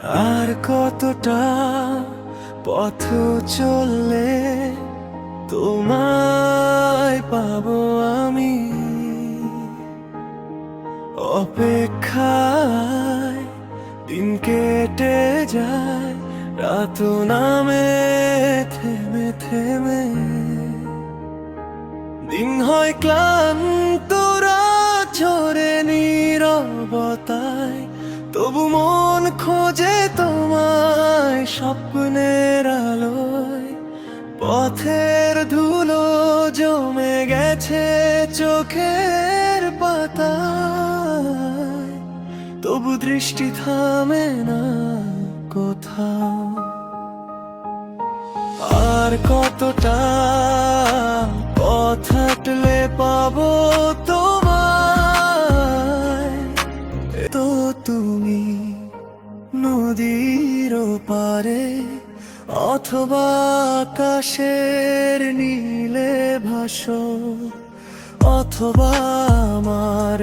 আর কতটা পথ চললে তোমায় পাবো আমি। অপেক্ষায় দিন কেটে যায়, রাত নামে থেমে থেমে। দিন হয় ক্লান্ত, রাত ঝরে নীরবতায়, তবু মন খোঁজে তোমায় স্বপ্নের আলোয়। পথের ধুলো জমে গেছে চোখের পাতায়, তবু দৃষ্টি থামে না কোথাও। আর কতটা পথ হাঁটলে পাবো তোমায়। তো তুমি নদীর পারে, অথবা আকাশের নীলে ভাসো, অথবা আমার